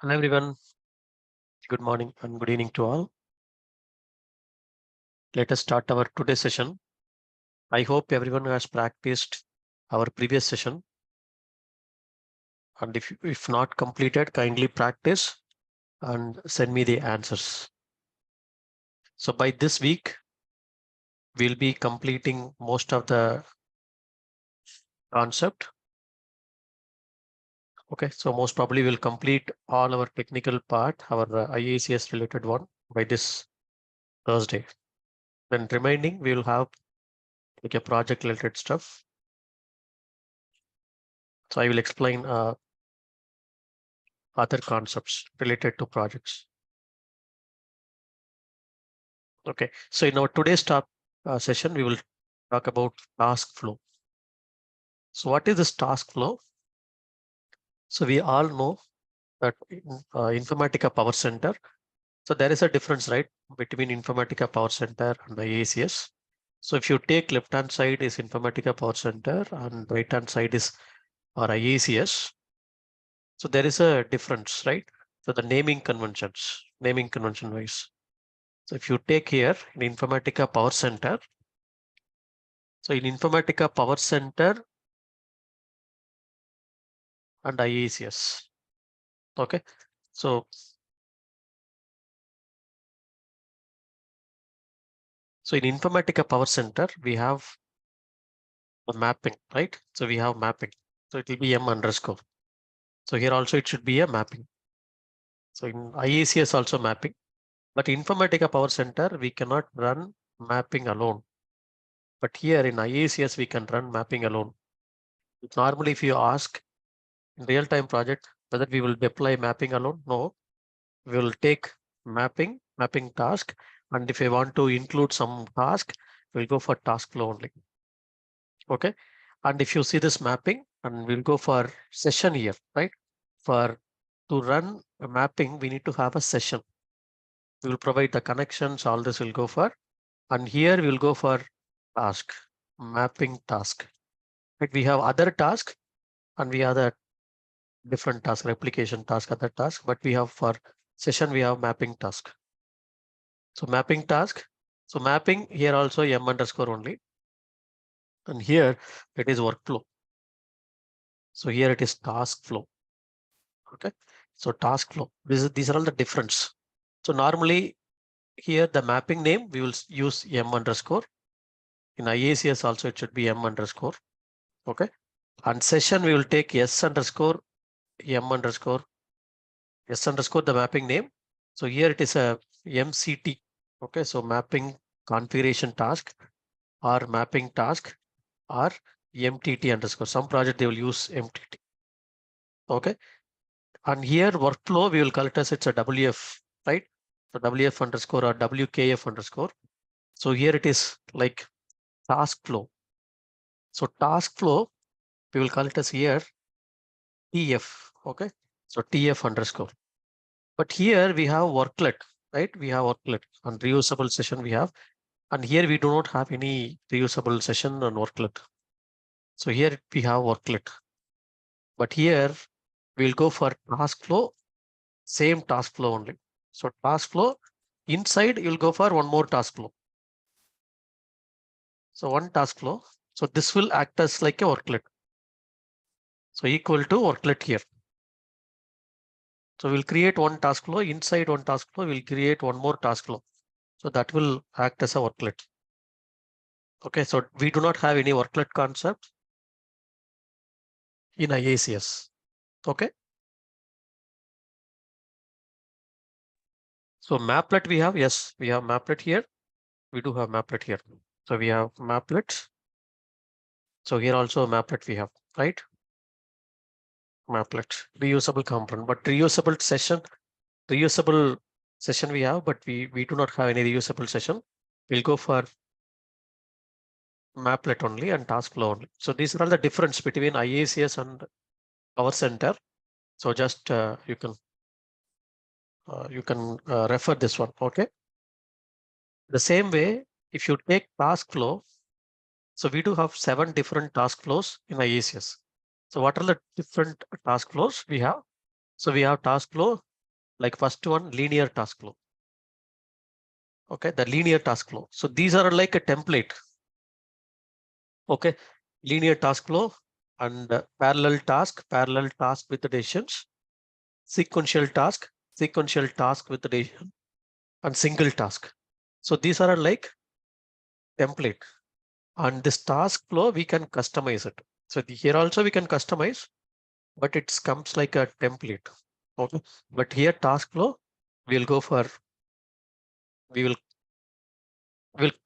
Hello everyone, good morning and good evening to all. Let us start our today's session. I hope everyone has practiced our previous session, and if not completed, kindly practice and send me the answers. So by this week, we'll be completing most of the concept. Okay, so most probably we'll complete all our technical part, our IICS related one by this Thursday. Then remaining, we will have like a project related stuff. So I will explain other concepts related to projects. Okay, so in our today's session, we will talk about task flow. So what is this task flow? So we all know that in Informatica Power Center, so there is a difference, right, between Informatica Power Center and the IICS. So if you take left-hand side is Informatica Power Center and right-hand side is our IICS. So there is a difference, right? So the naming convention wise. So if you take here in Informatica Power Center, so in Informatica Power Center and IICS, okay. So in Informatica Power Center, we have the mapping, right? So we have mapping. So it will be M underscore. So here also it should be a mapping. So in IICS also mapping, but Informatica Power Center, we cannot run mapping alone. But here in IICS, we can run mapping alone. Normally, if you ask in real-time project whether we will deploy mapping alone, no, we will take mapping task. And if I want to include some task, we'll go for task flow only. Okay. And if you see this mapping, and we'll go for session here, right? For to run a mapping, we need to have a session. We will provide the connections, all this will go for, and here we'll go for task, mapping task. Right? We have other task and we have the different task, replication task, other task, but we have for session, we have mapping task. So mapping task. So mapping here also M underscore only. And here it is workflow. So here it is task flow. Okay. So task flow. These are all the difference. So normally here the mapping name we will use M underscore. In IICS also it should be M underscore. Okay. And session we will take S underscore M underscore S underscore the mapping name. So here it is a MCT. Okay. So mapping configuration task or mapping task or MTT underscore. Some project they will use MTT. Okay. And here workflow, we will call it as it's a WF, right? So WF underscore or WKF underscore. So here it is like task flow. So task flow, we will call it as here TF. Okay. So TF underscore. But here we have worklet, right? We have worklet and reusable session we have. And here we do not have any reusable session on worklet. So here we have worklet. But here we'll go for task flow, same task flow only. So task flow inside you'll go for one more task flow. So one task flow. So this will act as like a worklet. So equal to worklet here. So we'll create one task flow. Inside one task flow, we'll create one more task flow. So that will act as a worklet. Okay, so we do not have any worklet concept in IICS. Okay. So maplet we have, yes, we have maplet here. We do have maplet here. So we have maplet. So here also maplet we have, right? Maplet, reusable component, but reusable session we have, but we do not have any reusable session. We'll go for maplet only and task flow only. So these are all the difference between IICS and Power Center. So just you can refer this one. Okay. The same way, if you take task flow, so we do have 7 different task flows in IICS. So what are the different task flows we have? So we have task flow Like first one, linear task flow. Okay, the linear task flow. So these are like a template. Okay, linear task flow and parallel task with the decisions, sequential task with the decision, and single task. So these are like template. And this task flow, we can customize it. So here also we can customize, but it comes like a template. Okay, but here task flow, we'll go for, we will,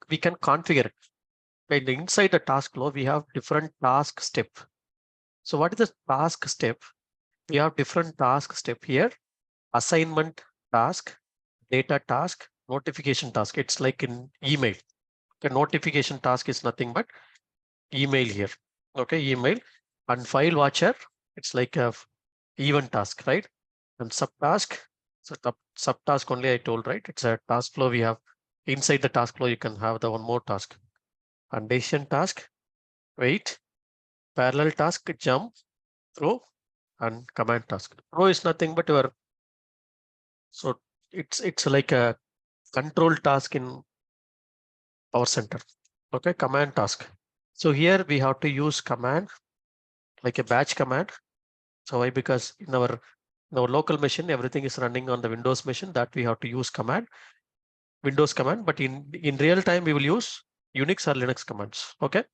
we can configure it. And inside the task flow, we have different task step. So what is the task step? We have different task step here. Assignment task, data task, notification task. It's like in email. The notification task is nothing but email here. Okay, email and file watcher. It's like a event task, right? And subtask. So the subtask only I told, right? It's a task flow we have. Inside the task flow, you can have the one more task. And decision task, wait, parallel task, jump, throw, and command task. Throw is nothing but your, so it's like a control task in Power Center. Okay, command task. So here we have to use command like a batch command. So why? Because in our local machine, everything is running on the Windows machine, that we have to use command, Windows command, but in real time, we will use Unix or Linux commands. Okay.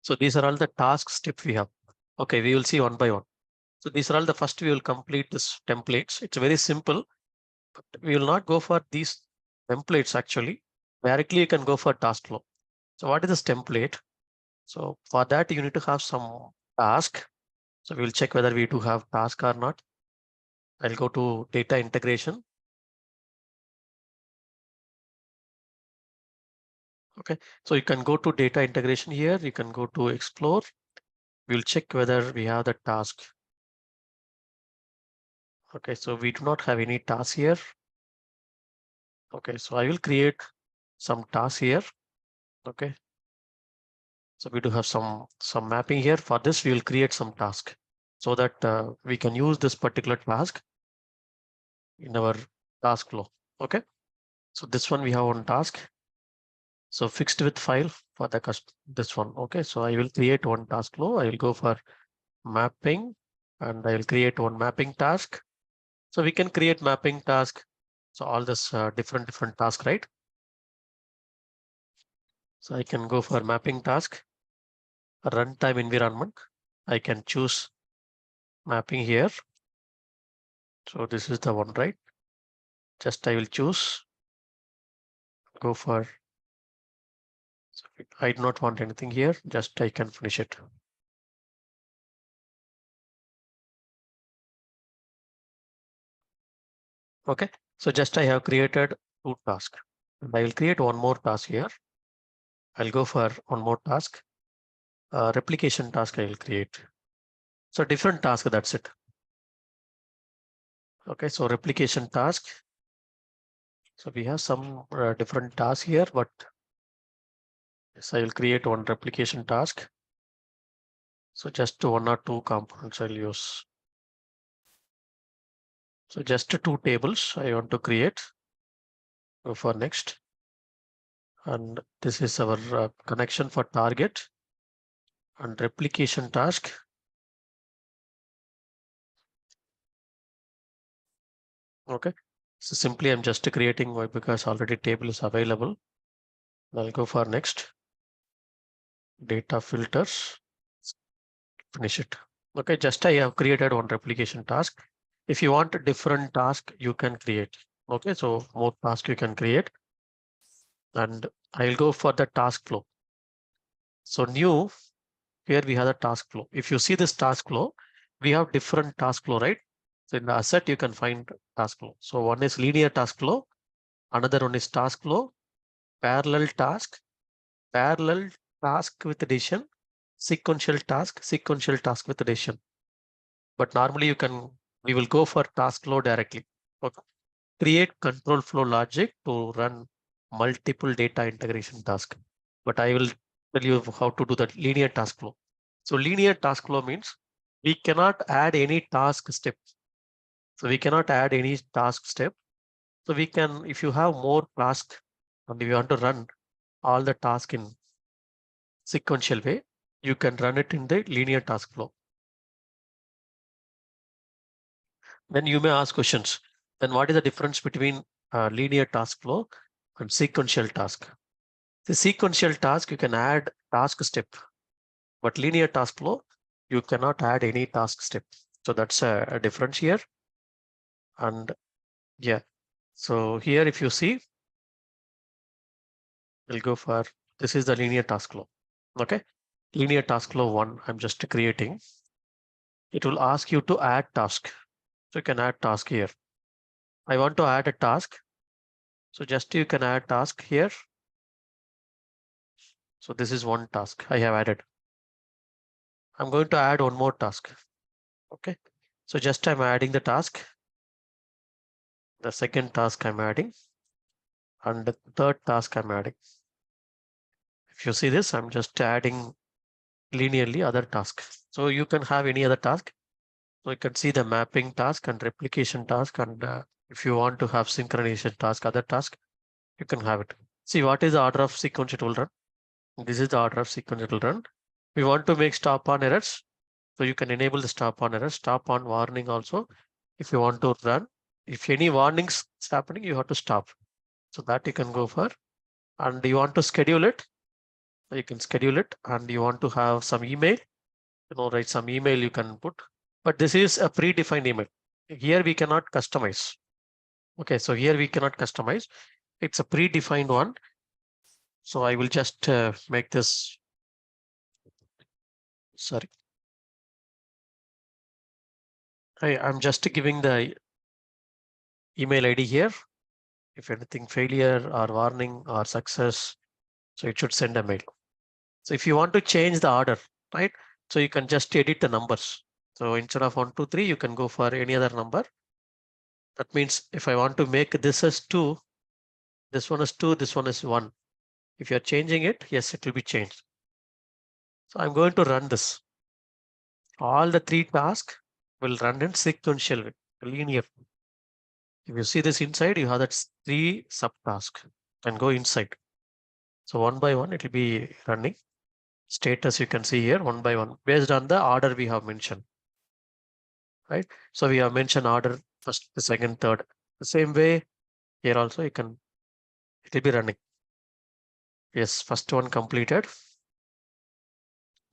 So these are all the task steps we have. Okay, we will see one by one. So these are all the first we will complete this templates. It's very simple, but we will not go for these templates actually. Directly you can go for task flow. So what is this template? So for that you need to have some task. So we'll check whether we do have task or not. I'll go to data integration. Okay, so you can go to data integration here. You can go to explore. We'll check whether we have the task. Okay, so we do not have any task here. Okay, so I will create some task here. Okay, so we do have some mapping here. For this, we will create some task so that we can use this particular task in our task flow. Okay, so this one we have one task. So fixed with file for the this one. Okay, so I will create one task flow. I will go for mapping and I will create one mapping task. So we can create mapping task. So all this different task, right? So I can go for mapping task, runtime environment. I can choose mapping here. So this is the one, right? Just I will choose, go for, so I do not want anything here. Just I can finish it. Okay. So just I have created two tasks. And I will create one more task here. I'll go for one more task. Replication task I will create. So different task, that's it. Okay, so replication task. So we have some different tasks here, but yes, I will create one replication task. So just one or two components I'll use. So just two tables I want to create. Go for next. And this is our connection for target and replication task. Okay. So simply I'm just creating why, because already table is available. I'll go for next. Data filters. Finish it. Okay, just I have created one replication task. If you want a different task, you can create. Okay, so more task you can create. And I'll go for the task flow. So new, here we have the task flow. If you see this task flow, we have different task flow, right? So in the asset, you can find task flow. So one is linear task flow. Another one is task flow, parallel task with addition, sequential task with addition. But normally we will go for task flow directly. Okay. Create control flow logic to run multiple data integration task. But I will tell you how to do that linear task flow. So linear task flow means we cannot add any task step. So we cannot add any task step. So we can, if you have more task and if you want to run all the task in sequential way, you can run it in the linear task flow. Then you may ask questions. Then what is the difference between linear task flow and sequential task? The sequential task, you can add task step, but linear task flow, you cannot add any task step. So that's a difference here. And yeah, so here if you see, we'll go for, this is the linear task flow. Okay, linear task flow 1, I'm just creating. It will ask you to add task. So you can add task here. I want to add a task. So just you can add task here. So this is one task I have added. I'm going to add one more task. Okay, so just I'm adding the task. The second task I'm adding, and the third task I'm adding. If you see this, I'm just adding linearly other tasks. So you can have any other task. So you can see the mapping task and replication task, and if you want to have synchronization task, other task, you can have it. See what is the order of sequence it will run. This is the order of sequence it will run. We want to make stop on errors. So you can enable the stop on errors, stop on warning also. If you want to run, if any warnings is happening, you have to stop. So that you can go for. And you want to schedule it, you can schedule it. And you want to have some email, write some email you can put. But this is a predefined email. Here we cannot customize. Okay, so here we cannot customize. It's a predefined one. So I will just make this. Sorry. I'm just giving the email ID here. If anything failure or warning or success, so it should send a mail. So if you want to change the order, right? So you can just edit the numbers. So instead of 1, 2, 3, you can go for any other number. That means if I want to make this as 2, this one is 2, this one is 1. If you're changing it, yes, it will be changed. So I'm going to run this. All the 3 tasks will run in sequential way, linear. If you see this inside, you have that 3 subtasks and go inside. So one by one, it will be running. Status you can see here one by one based on the order we have mentioned. Right? So we have mentioned order first, the second, third. The same way here also it will be running. Yes, first one completed.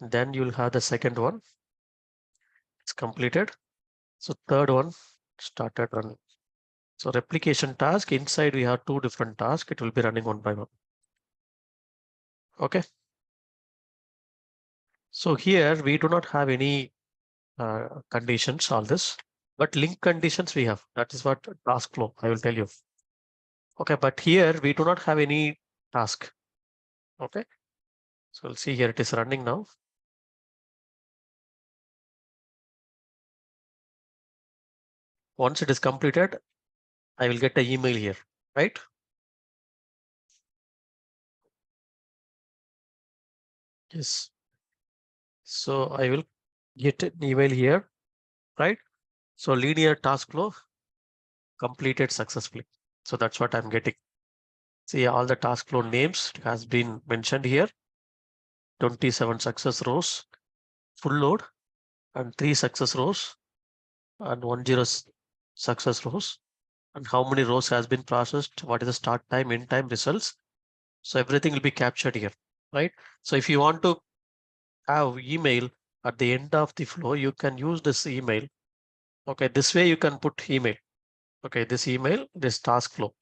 Then you'll have the second one. It's completed. So third one started running. So replication task inside we have 2 different tasks. It will be running one by one. Okay. So here we do not have any conditions, all this, but link conditions we have. That is what task flow I will tell you. Okay, but here we do not have any task. Okay, so we'll see here it is running now. Once it is completed, I will get an email here, right? Yes. So I will get an email here, right? So linear task flow completed successfully. So that's what I'm getting. See all the task flow names has been mentioned here. 27 success rows, full load, and 3 success rows, and 10 success rows, and how many rows has been processed, what is the start time, end time, results. So everything will be captured here, right? So if you want to have email at the end of the flow, you can use this email. Okay, this way you can put email. Okay, this email, this task flow.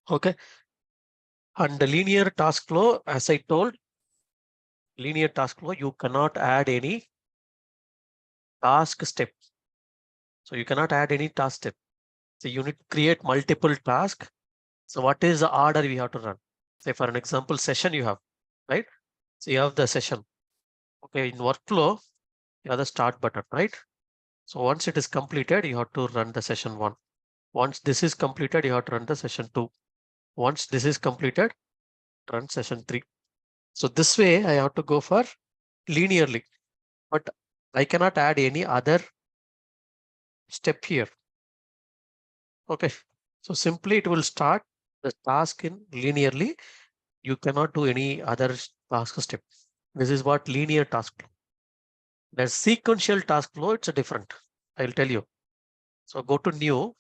Okay, and the linear task flow, as I told, linear task flow, you cannot add any task step. So you cannot add any task step. So you need to create multiple tasks. So what is the order we have to run? Say for an example, session you have, right? So you have the session. Okay, in workflow, you have the start button, right? So once it is completed, you have to run the session 1. Once this is completed, you have to run the session 2. Once this is completed, run session 3. So this way I have to go for linearly. But I cannot add any other step here. Okay. So simply it will start the task in linearly. You cannot do any other task step. This is what linear task flow. The sequential task flow, it's a different. I'll tell you. So go to new.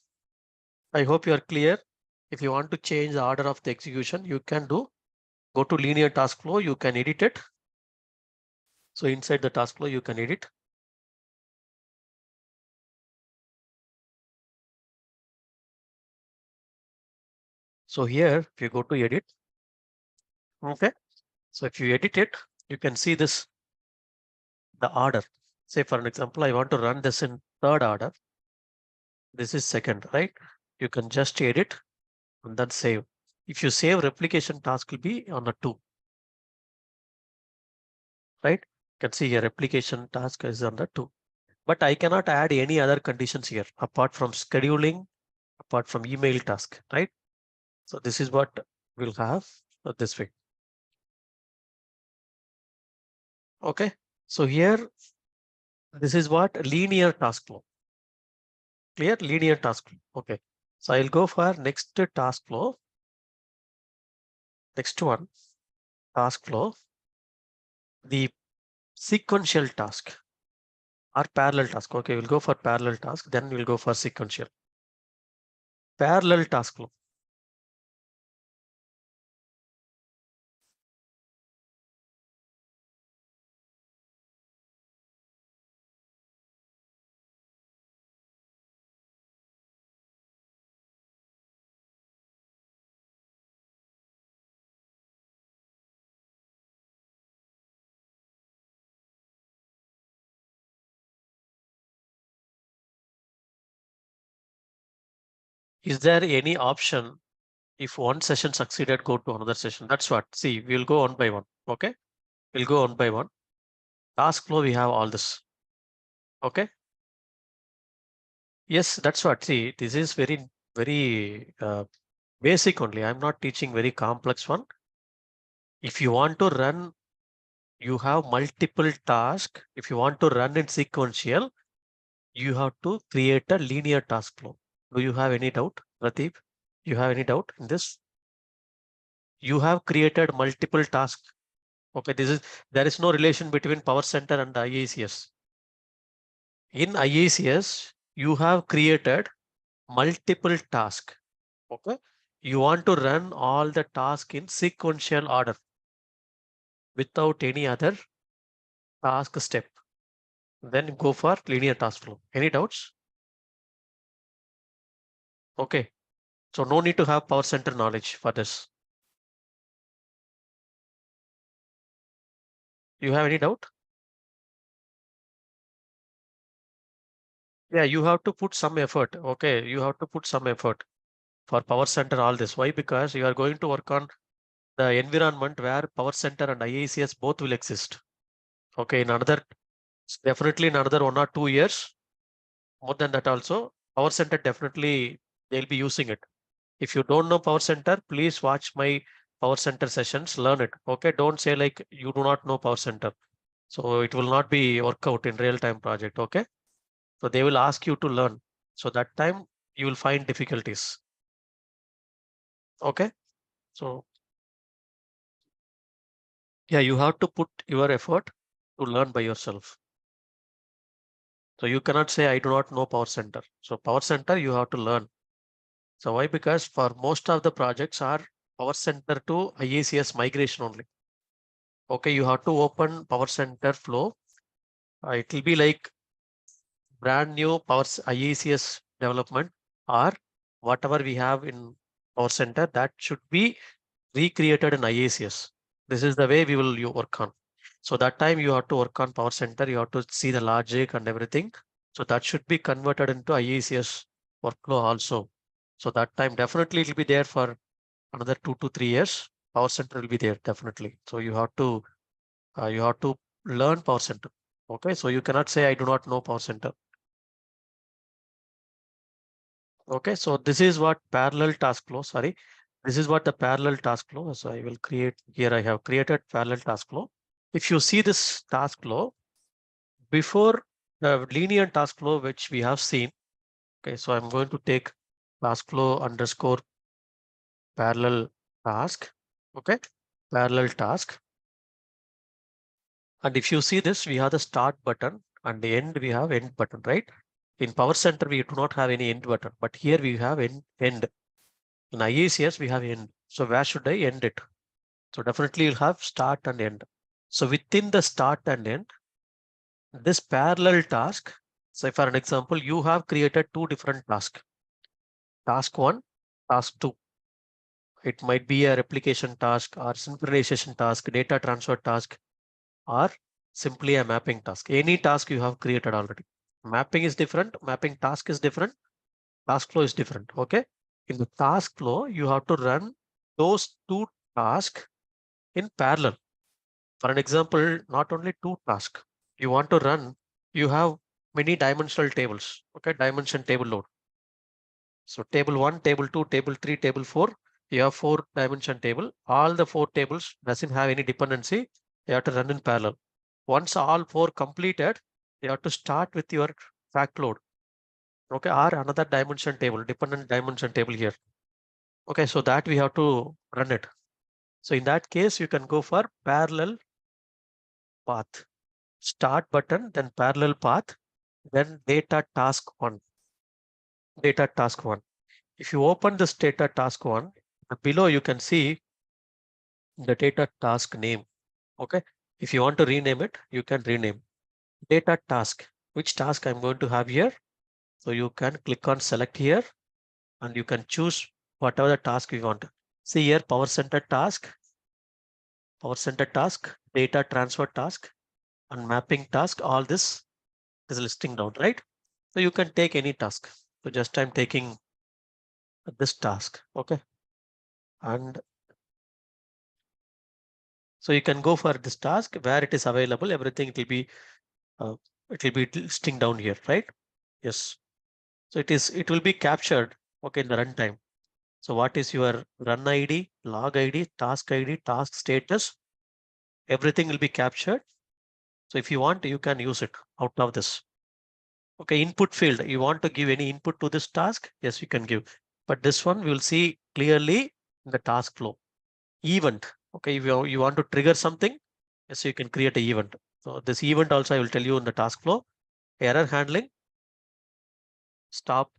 I hope you are clear. If you want to change the order of the execution, you can do. Go to linear task flow. You can edit it. So inside the task flow, you can edit. So here, if you go to edit, okay. So if you edit it, you can see this, the order. Say for an example, I want to run this in third order. This is second, right? You can just edit and then save. If you save, replication task will be on a 2, right? You can see here replication task is on the 2. But I cannot add any other conditions here apart from scheduling, apart from email task, right? So this is what we'll have this way. Okay. So here, this is what linear task flow. Clear? Linear task flow. Okay. So I'll go for next task flow. Next one, task flow. The sequential task or parallel task. Okay, we'll go for parallel task. Then we'll go for sequential. Parallel task flow. Is there any option if one session succeeded, go to another session? That's what. See, we'll go one by one. Okay, we'll go one by one. Task flow, we have all this. Okay. Yes, that's what. See, this is very basic only. I'm not teaching very complex one. If you want to run, you have multiple tasks. If you want to run in sequential, you have to create a linear task flow. Do you have any doubt, Pradeep? You have any doubt in this? You have created multiple tasks. Okay, there is no relation between Power Center and IICS. In IICS, you have created multiple tasks. Okay, you want to run all the tasks in sequential order without any other task step. Then go for linear task flow. Any doubts? Okay, so no need to have Power Center knowledge for this. You have any doubt? Yeah, you have to put some effort. Okay, you have to put some effort for Power Center, all this. Why? Because you are going to work on the environment where Power Center and IICS both will exist. Okay, in another, definitely in another 1 or 2 years, more than that also, Power Center definitely they'll be using it. If you don't know Power Center, please watch my Power Center sessions, learn it. Okay, don't say like you do not know Power Center. So it will not be work out in real time project. Okay, so they will ask you to learn. So that time you will find difficulties. Okay, so yeah, you have to put your effort to learn by yourself. So you cannot say I do not know Power Center. So Power Center you have to learn. So why? Because for most of the projects are Power Center to IACS migration only. Okay, you have to open Power Center flow. It will be like brand new IACS development or whatever we have in Power Center that should be recreated in IACS. This is the way we will you work on. So that time you have to work on Power Center. You have to see the logic and everything. So that should be converted into IACS workflow also. So that time definitely it will be there for another 2 to 3 years. Power Center will be there definitely. So you have to learn Power Center. Okay, so you cannot say I do not know Power Center. Okay, so this is what parallel task flow. Sorry, this is what the parallel task flow. So I will create here. I have created parallel task flow. If you see this task flow, before the linear task flow which we have seen. Okay, so I'm going to take task flow underscore parallel task. Okay, parallel task. And if you see this, we have the start button and the end, we have end button, right? In Power Center, we do not have any end button, but here we have end. In IICS, we have end. So where should I end it? So definitely you'll have start and end. So within the start and end, this parallel task. So for an example, you have created two different tasks. Task one, task two. It might be a replication task or synchronization task, data transfer task, or simply a mapping task. Any task you have created already. Mapping is different, mapping task is different, task flow is different. Okay. In the task flow, you have to run those two tasks in parallel. For an example, not only two tasks you want to run, you have many dimensional tables. Okay, dimension table load. So table 1, table 2, table 3, table 4, you have 4-dimension table. All the 4 tables doesn't have any dependency. You have to run in parallel. Once all 4 completed, you have to start with your fact load. Okay, or another dimension table, dependent dimension table here. Okay, so that we have to run it. So in that case, you can go for parallel path. Start button, then parallel path, then data task 1. Data task 1. If you open this data task 1, below you can see the data task name. Okay. If you want to rename it, you can rename data task. Which task I'm going to have here? So you can click on select here and you can choose whatever the task you want. See here, Power Center task, data transfer task, and mapping task. All this is listing down, right? So you can take any task. So just I'm taking this task. Okay. And so you can go for this task where it is available. Everything uh, it will be listing down here, right? Yes. So it will be captured. Okay, in the runtime. So what is your run ID, log ID, task status? Everything will be captured. So if you want, you can use it out of this. Okay, input field. You want to give any input to this task? Yes, you can give. But this one we will see clearly in the task flow. Event. Okay, if you want to trigger something, yes, you can create an event. So this event also I will tell you in the task flow. Error handling, stop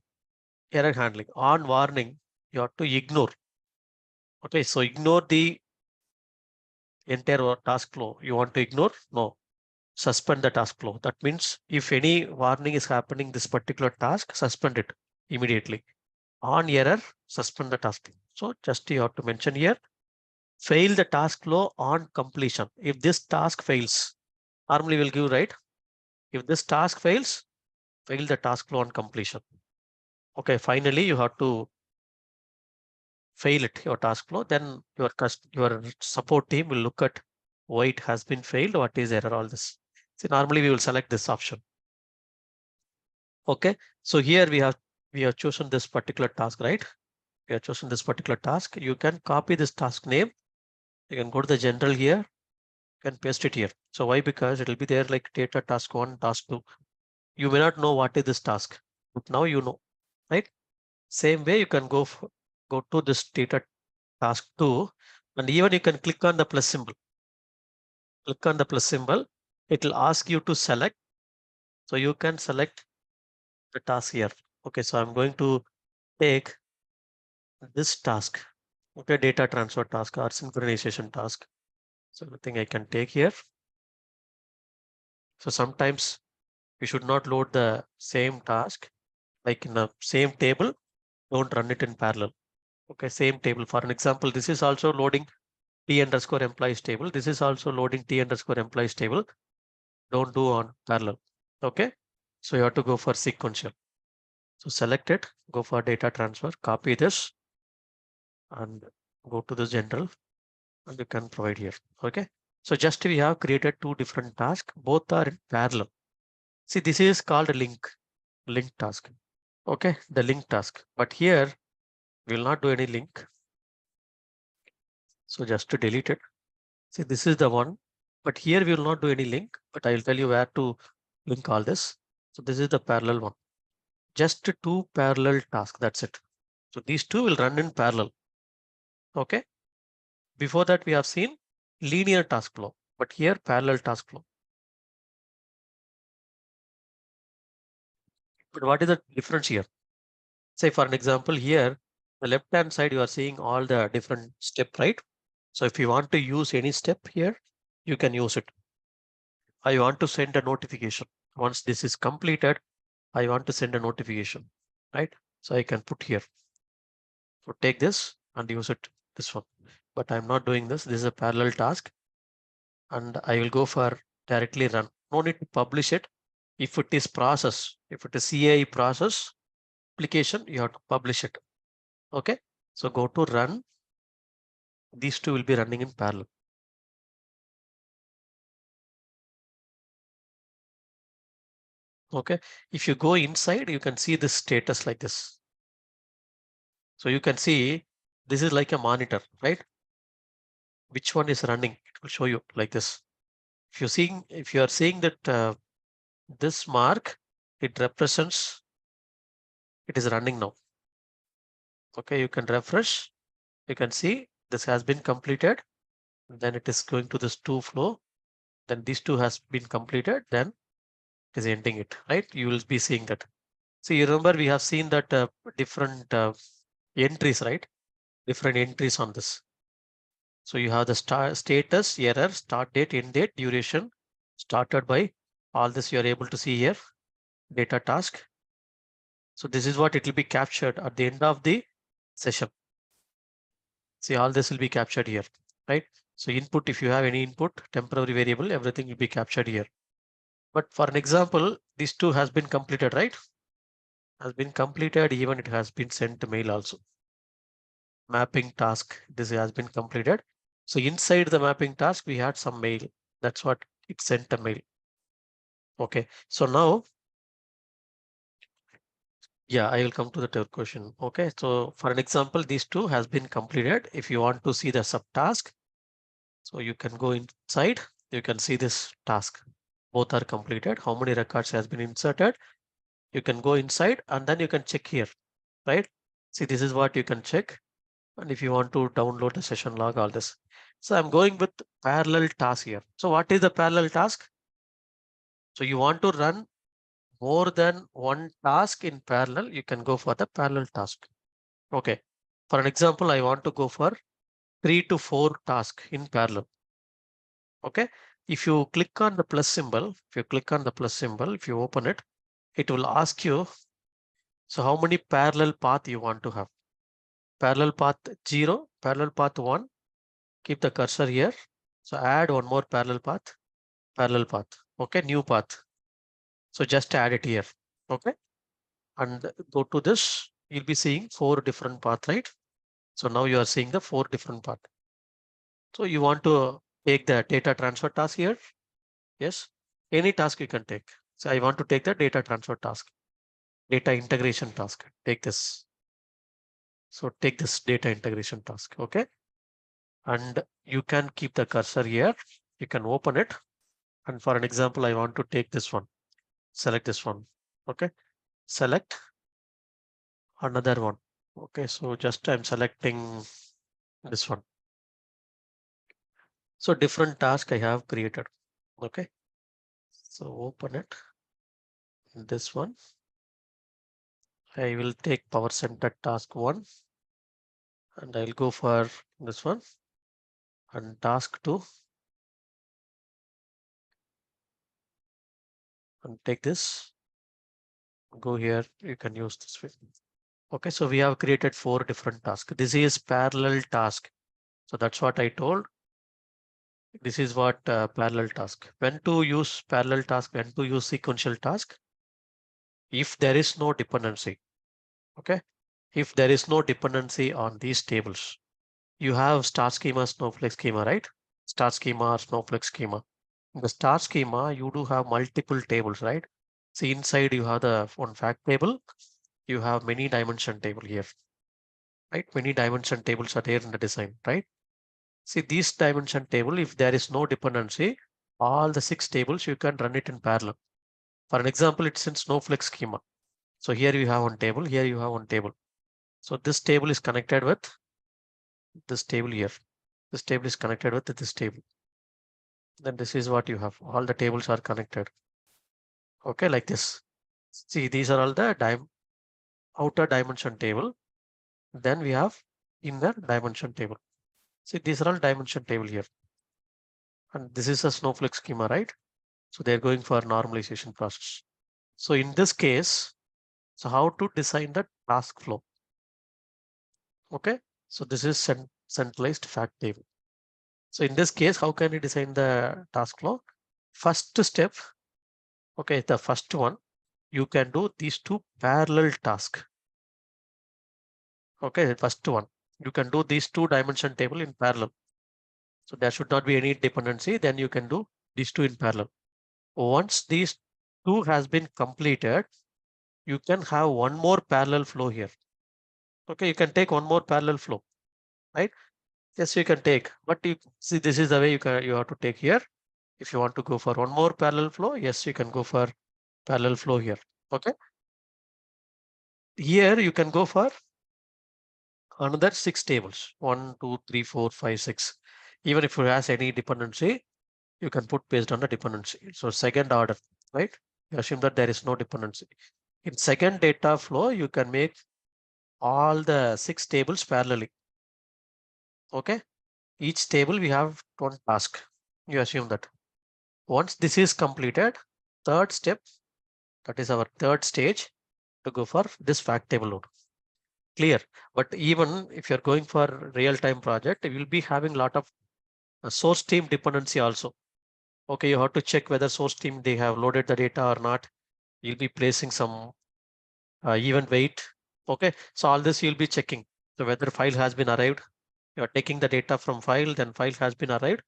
error handling. On warning, you have to ignore. Okay, so ignore the entire task flow. You want to ignore? No. Suspend the task flow. That means if any warning is happening this particular task, suspend it immediately. On error, suspend the task. So just you have to mention here, fail the task flow on completion. If this task fails, normally we'll give, right? If this task fails, fail the task flow on completion. Okay, finally you have to fail it, your task flow, then your support team will look at why it has been failed, what is error, all this. See, normally we will select this option. Okay, so here we have chosen this particular task, right? We have chosen this particular task. You can copy this task name. You can go to the general here, you can paste it here. So why? Because it will be there like data task 1, task 2. You may not know what is this task, but now you know, right? Same way you can go to this data task 2, and even you can click on the plus symbol. Click on the plus symbol. It will ask you to select. So you can select the task here. Okay, so I'm going to take this task. Okay, data transfer task or synchronization task. So I think I can take here. So sometimes we should not load the same task like in the same table. Don't run it in parallel. Okay, same table. For an example, this is also loading T underscore employees table. This is also loading T underscore employees table. Don't do on parallel. Okay, so you have to go for sequential. So select it, go for data transfer, copy this and go to the general and you can provide here. Okay, so just we have created two different tasks, both are in parallel. See, this is called a link task. Okay, the link task, but here we will not do any link. So just to delete it. See, this is the one, but here we will not do any link, but I will tell you where to link all this. So this is the parallel one. Just two parallel tasks. That's it. So these two will run in parallel. Okay. Before that, we have seen linear task flow, but here parallel task flow. But what is the difference here? Say for an example here, the left hand side, you are seeing all the different step, right? So if you want to use any step here, you can use it. I want to send a notification. Once this is completed, I want to send a notification, right? So I can put here. So take this and use it, this one. But I'm not doing this. This is a parallel task and I will go for directly run. No need to publish it. If it is process, if it is CAI process application, you have to publish it. Okay. So go to run. These two will be running in parallel. Okay. If you go inside, you can see the status like this. So you can see this is like a monitor, right? Which one is running? It will show you like this. If you are seeing that this mark, it represents it is running now. Okay, you can refresh. You can see this has been completed. Then it is going to this two flow. Then these two has been completed. Then it is ending it, right? You will be seeing that. So you remember we have seen that different entries, right? Different entries on this. So you have the status, error, start date, end date, duration, started by. All this you are able to see here, data task. So this is what it will be captured at the end of the session. See, all this will be captured here, right? So input, if you have any input, temporary variable, everything will be captured here. But for an example, these two has been completed, right? Has been completed, even it has been sent to mail also. Mapping task, this has been completed. So inside the mapping task, we had some mail. That's what it sent a mail. Okay, so now, yeah, I will come to the third question. Okay, so for an example, these two has been completed. If you want to see the subtask, so you can go inside, you can see this task. Both are completed. How many records has been inserted? You can go inside and then you can check here, right? See, this is what you can check. And if you want to download the session log, all this. So I'm going with parallel task here. So what is the parallel task? So you want to run more than one task in parallel, you can go for the parallel task. Okay. For an example, I want to go for 3 to 4 tasks in parallel. Okay. If you click on the plus symbol, if you open it, it will ask you, so how many parallel path you want to have? Parallel path 0, parallel path 1, keep the cursor here. So add one more parallel path. Okay, new path. So just add it here. Okay. And go to this, you'll be seeing 4 different paths, right? So now you are seeing the 4 different paths. So you want to take the data transfer task here. Yes, any task you can take. So I want to take the data transfer task, data integration task. Take this. So take this data integration task. Okay. And you can keep the cursor here. You can open it. And for an example, I want to take this one. Select this one. Okay. Select another one. Okay. So just I'm selecting this one. So different task I have created. Okay. So open it. This one. I will take Power Center task 1 and I'll go for this one and task 2 and take this. Go here. You can use this way. Okay, so we have created 4 different tasks. This is parallel task. So that's what I told. This is what parallel task. When to use parallel task, when to use sequential task? If there is no dependency. Okay. If there is no dependency on these tables, you have star schema, snowflake schema, right? Star schema or snowflake schema. In the star schema, you do have multiple tables, right? See, inside you have the one fact table. You have many dimension table here, right? Many dimension tables are there in the design, right? See, this dimension table, if there is no dependency, all the 6 tables, you can run it in parallel. For an example, it's in Snowflake schema. So here you have one table, here you have one table. So this table is connected with this table here. This table is connected with this table. Then this is what you have. All the tables are connected. Okay, like this. See, these are all the outer dimension table. Then we have inner dimension table. See, these are all dimension table here. And this is a Snowflake schema, right? So they're going for normalization process. So in this case, so how to design the task flow? Okay, so this is centralized fact table. So in this case, how can you design the task flow? First step, okay, the first one, you can do these two parallel tasks. Okay, first one, you can do these two dimension table in parallel. So there should not be any dependency. Then you can do these two in parallel. Once these two has been completed, you can have one more parallel flow here. Okay, you can take one more parallel flow, right? Yes, you can take, but you see, this is the way you have to take here. If you want to go for one more parallel flow, yes, you can go for parallel flow here. Okay. Here you can go for another 6 tables. 1, 2, 3, 4, 5, 6. Even if it has any dependency, you can put based on the dependency. So second order, right? You assume that there is no dependency. In second data flow, you can make all the 6 tables parallelly. Okay. Each table we have one task. You assume that. Once this is completed, third step, that is our third stage to go for this fact table load. Clear. But even if you're going for real-time project, you will be having a lot of source team dependency also. Okay, you have to check whether source team they have loaded the data or not. You'll be placing some event wait. Okay, so all this you'll be checking. So whether file has been arrived, you're taking the data from file, then file has been arrived.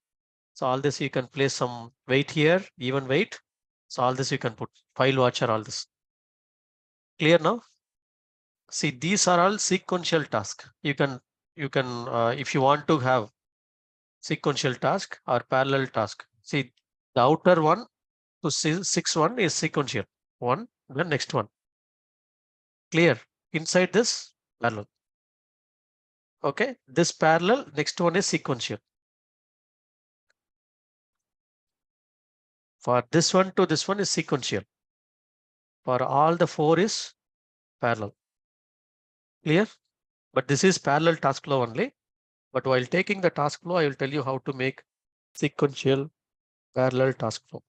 So all this you can place some wait here, even wait. So all this you can put file watcher, all this. Clear now? See, these are all sequential tasks. You can if you want to have sequential task or parallel task. See, the outer one to 6 1 is sequential. One, then next one. Clear. Inside this parallel. Okay, this parallel, next one is sequential. For this one to this one is sequential. For all the 4 is parallel. Clear? But this is parallel task flow only. But while taking the task flow, I will tell you how to make sequential parallel task flow.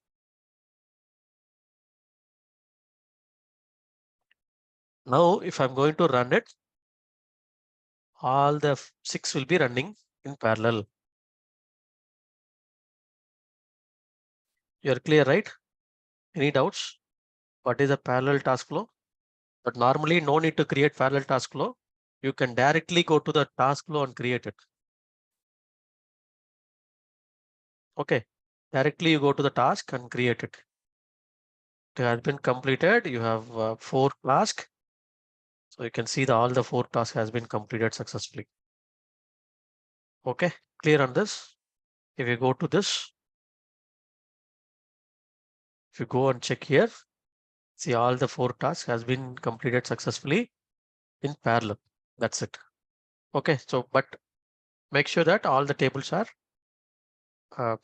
Now, if I'm going to run it, all the 6 will be running in parallel. You're clear, right? Any doubts? What is a parallel task flow? But normally no need to create parallel task flow. You can directly go to the task flow and create it. Okay, directly you go to the task and create it. It has been completed. You have 4 tasks. So you can see that all the 4 tasks has been completed successfully. Okay, clear on this? If you go to this, if you go and check here, see all the 4 tasks has been completed successfully in parallel. That's it. Okay, so but make sure that all the tables are uh,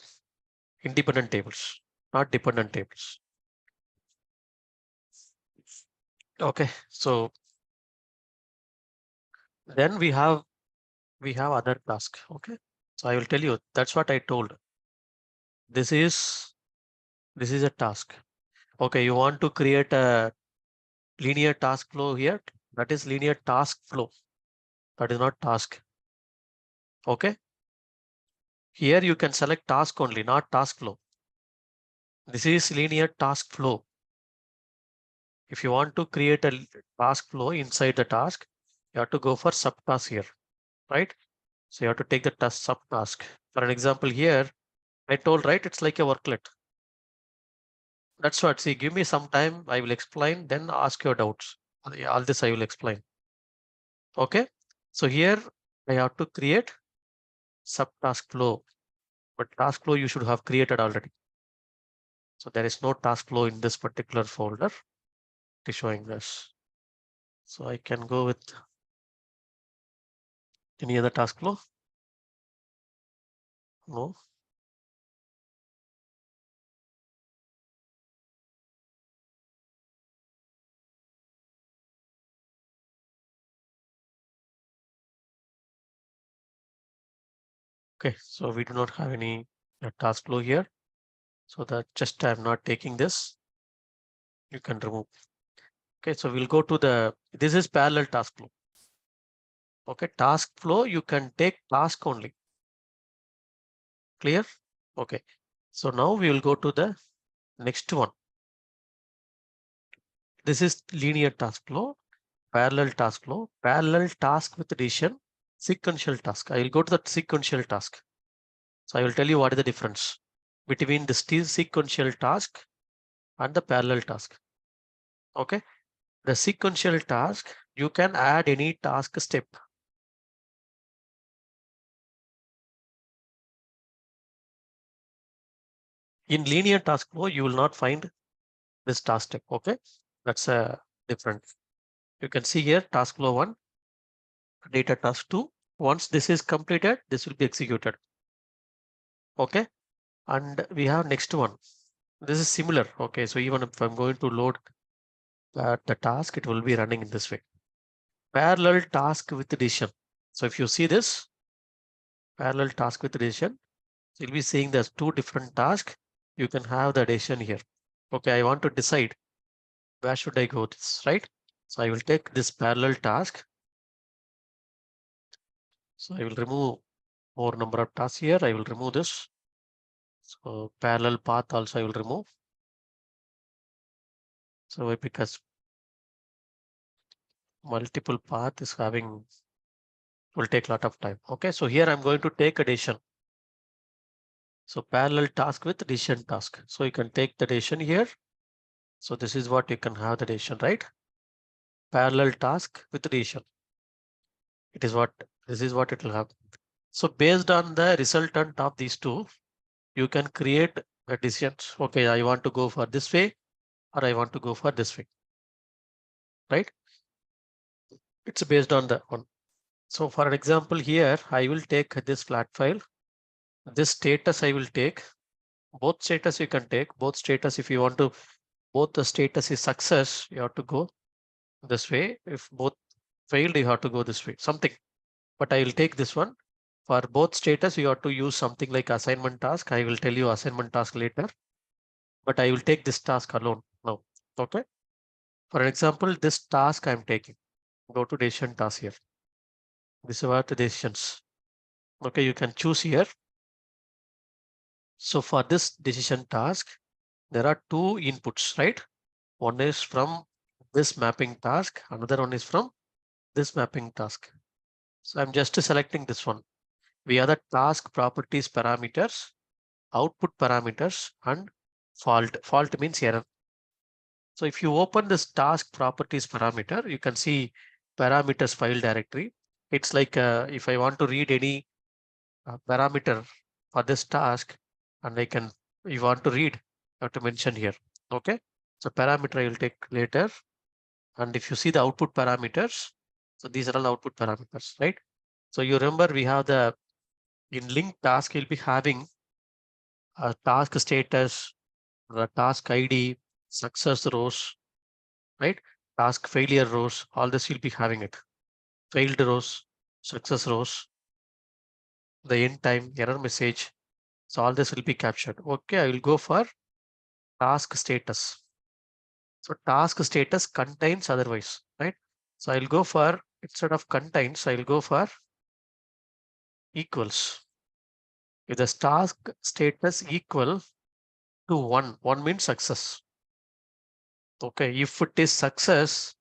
independent tables, not dependent tables. Okay, so then we have other task. Okay, so I will tell you, that's what I told. This is a task. Okay, you want to create a linear task flow here. That is linear task flow. That is not task. Okay, here you can select task only, not task flow. This is linear task flow. If you want to create a task flow inside the task, you have to go for subtask here, right? So you have to take the subtask. For an example here, I told, right, it's like a worklet. That's what, see, give me some time, I will explain, then ask your doubts. All this I will explain. Okay, so here I have to create subtask flow, but task flow you should have created already. So there is no task flow in this particular folder. It is showing this. So I can go with any other task flow. No. Okay, so we do not have any task flow here. So that just I'm not taking this. You can remove. Okay, so we'll go to this is parallel task flow. Okay, task flow, you can take task only. Clear? Okay, so now we will go to the next one. This is linear task flow, parallel task with decision, sequential task. I will go to the sequential task. So I will tell you what is the difference between the sequential task and the parallel task. Okay, the sequential task, you can add any task step. In linear task flow, you will not find this task step. Okay, that's a different. You can see here task flow 1, data task 2. Once this is completed, this will be executed. Okay, and we have next one. This is similar. Okay, so even if I'm going to load the task, it will be running in this way. Parallel task with decision. So if you see this parallel task with decision, so you'll be seeing there's two different tasks. You can have the decision here. Okay, I want to decide where should I go this, right? So I will take this parallel task. So I will remove more number of tasks here. I will remove this. So parallel path also I will remove. So because multiple path is having will take a lot of time. Okay, so here I'm going to take a decision. So parallel task with decision task. So you can take the decision here. So this is what you can have the decision, right? Parallel task with decision. This is what it will have. So based on the resultant of these two, you can create a decision. Okay, I want to go for this way or I want to go for this way, right? It's based on the one. So for an example here, I will take this flat file. This status I will take. Both status you can take. Both status if you want to, both the status is success, you have to go this way. If both failed, you have to go this way. Something. But I will take this one. For both status, you have to use something like assignment task. I will tell you assignment task later. But I will take this task alone now. Okay. For example, this task I'm taking. Go to decision task here. This is what the decisions. Okay, you can choose here. So for this decision task, there are two inputs, right? One is from this mapping task, another one is from this mapping task. So I'm just selecting this one. We have the task properties parameters, output parameters, and fault. Fault means error. So if you open this task properties parameter, you can see parameters file directory. It's like if I want to read any parameter for this task, and I can, you want to read, I have to mention here. Okay. So parameter I will take later. And if you see the output parameters, so these are all output parameters, right? So you remember we have in link task, you'll be having a task status, the task ID, success rows, right? Task failure rows, all this you'll be having it. Failed rows, success rows, the end time, error message. So all this will be captured. Okay, I will go for task status. So task status contains otherwise, right? So I'll go for, instead of contains, I'll go for equals. If the task status equal to 1, 1 means success. Okay, if it is success,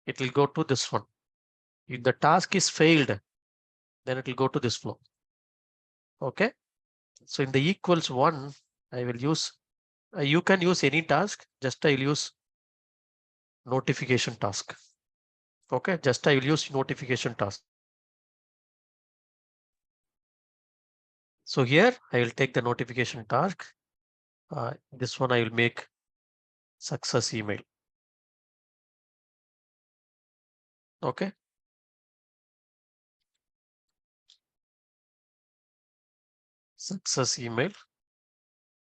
it will go to this one. If the task is failed, then it will go to this flow. Okay, so in the equals 1, I will use, you can use any task, just I will use notification task. Okay, just I will use notification task. So here I will take the notification task This one I will make success email. Okay. Success email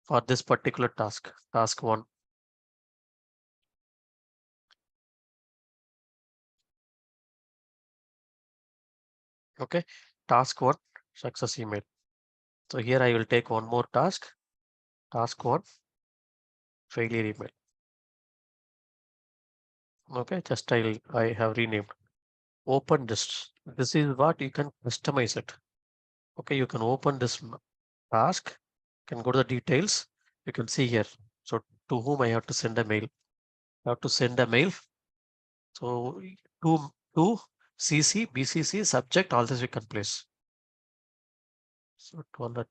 for this particular task, task 1. Okay. Task 1, success email. So here I will take one more task, task 1, failure email. Okay, just I have renamed. Open this. This is what you can customize it. Okay, you can open this task, can go to the details. You can see here. So to whom I have to send a mail. I have to send a mail. So to CC, BCC, subject, all this we can place. So 12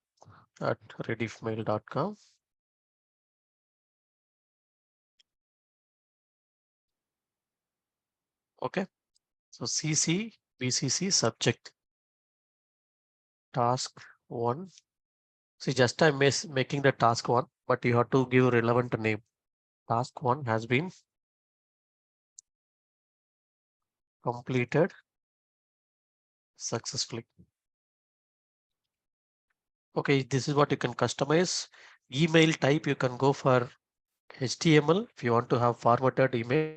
at rediffmail.com. Okay. So CC, BCC, subject, task 1. See, just I'm making the task 1, but you have to give relevant name. Task 1 has been completed successfully. Okay, this is what you can customize. Email type, you can go for HTML if you want to have formatted email.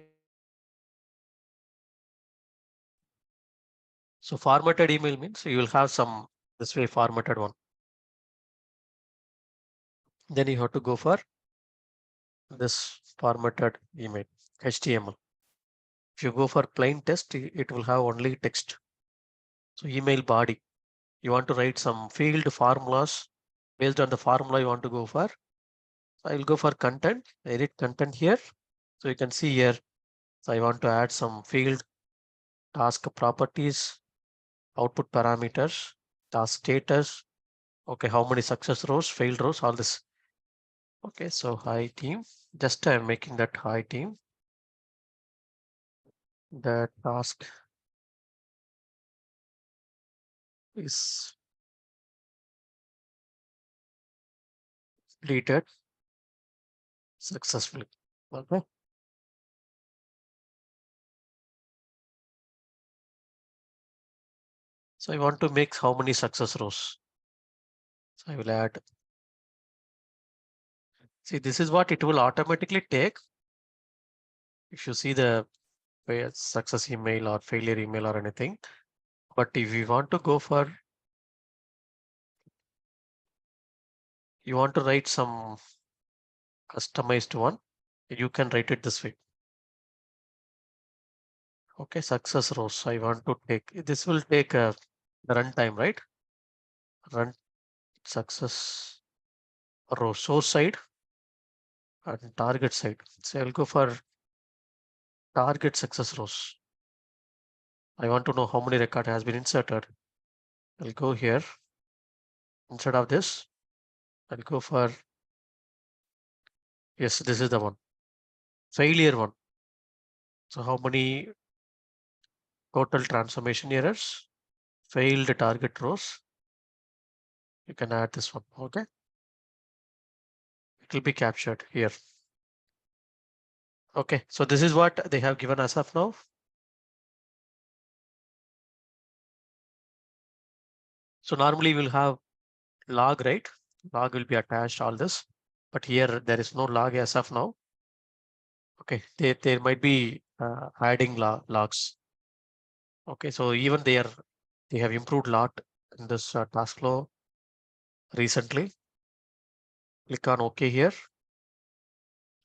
So formatted email means you will have some this way formatted one. Then you have to go for this formatted email, HTML. If you go for plain text, it will have only text. So email body, you want to write some field formulas. Based on the formula you want to go for. I will go for content, edit content here. So you can see here, so I want to add some field, task properties, output parameters, task status. Okay, how many success rows, failed rows, all this. Okay, so hi team, just I'm making that hi team. The task is completed successfully. Okay. So I want to make how many success rows. So I will add. See, this is what it will automatically take. If you see the success email or failure email or anything. But if you want to go for, you want to write some customized one, you can write it this way. Okay, success rows. I want to take, this will take a runtime, right? Run success row, source side and target side. So I'll go for target success rows. I want to know how many record has been inserted. I'll go here. Instead of this, I'll go for, yes, this is the one. Failure one. So how many total transformation errors? Failed target rows. You can add this one. Okay. It will be captured here. Okay. So this is what they have given us of now. So normally we'll have log, right? Log will be attached all this, but here there is no log as of now. Okay. There might be adding logs. Okay. So even they have improved a lot in this Taskflow recently. Click on OK here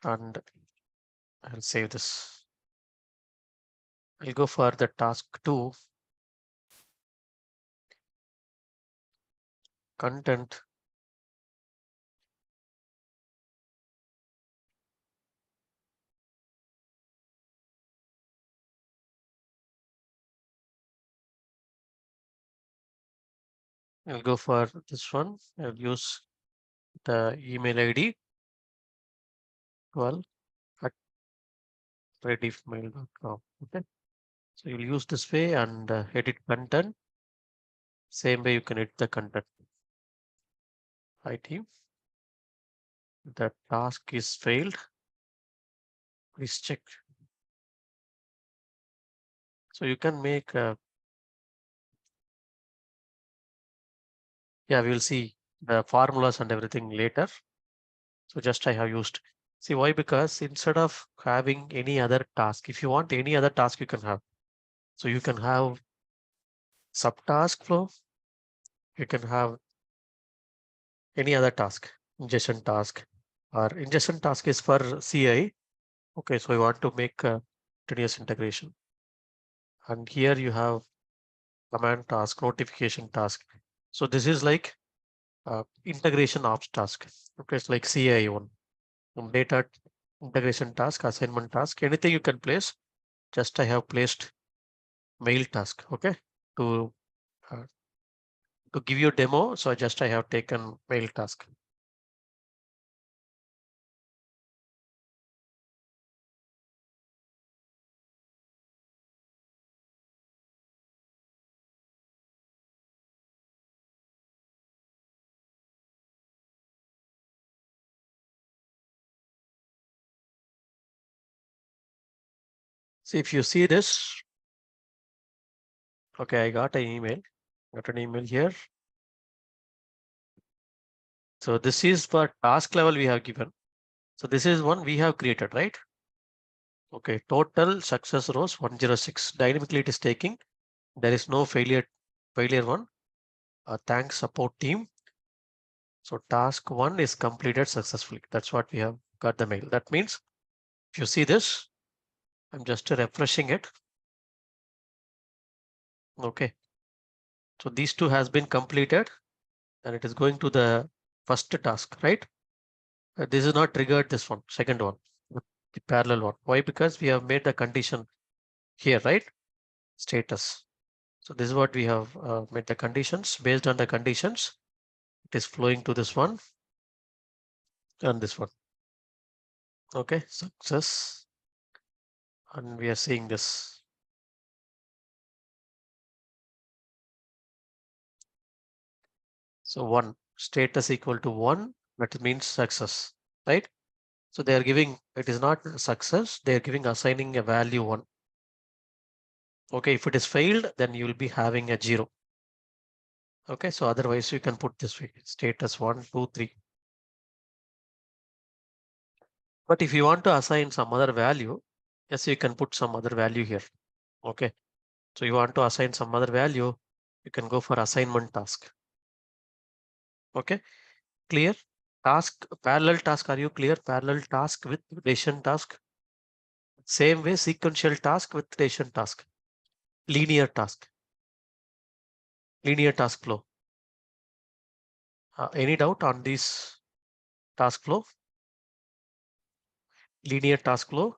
and I'll save this. I'll go for the task 2 content. I'll go for this one. I'll use the email ID 12 at rediffmail.com. Okay. So you'll use this way and edit content. Same way you can edit the content. Hi team. the task is failed. Please check. So you can make, yeah, we will see the formulas and everything later. So just I have used. See why? Because instead of having any other task, if you want any other task, you can have. So you can have subtask flow. You can have any other task, ingestion task, or ingestion task is for CI. Okay, so I want to make a continuous integration. And here you have command task, notification task. So this is like integration ops task. Okay, it's like CI one. Data integration task, assignment task, anything you can place. Just I have placed mail task. Okay, to uh, to give you a demo. So just I have taken mail task. See if you see this. Okay, I got an email. Got an email here. So this is for task level we have given. So this is one we have created, right? Okay, total success rows 106. Dynamically it is taking. There is no failure one. Thanks support team. So task one is completed successfully. That's what we have got the mail. That means if you see this, I'm just refreshing it. Okay. So these two has been completed and it is going to the first task, right? This is not triggered this one, second one, the parallel one. Why? Because we have made the condition here, right? Status. So this is what we have made the conditions. Based on the conditions, it is flowing to this one and this one. Okay, success. And we are seeing this. So one status equal to one, that means success, right? So they are giving, it is not success, they are giving assigning a value one. Okay, if it is failed, then you will be having a 0. Okay, so otherwise you can put this way, status 1, 2, 3. But if you want to assign some other value, yes, you can put some other value here. Okay, so you want to assign some other value, you can go for assignment task. Okay, clear? Task, parallel task, are you clear? Parallel task with relation task. Same way, sequential task with relation task. Linear task. Linear task flow. Any doubt on this task flow? Linear task flow,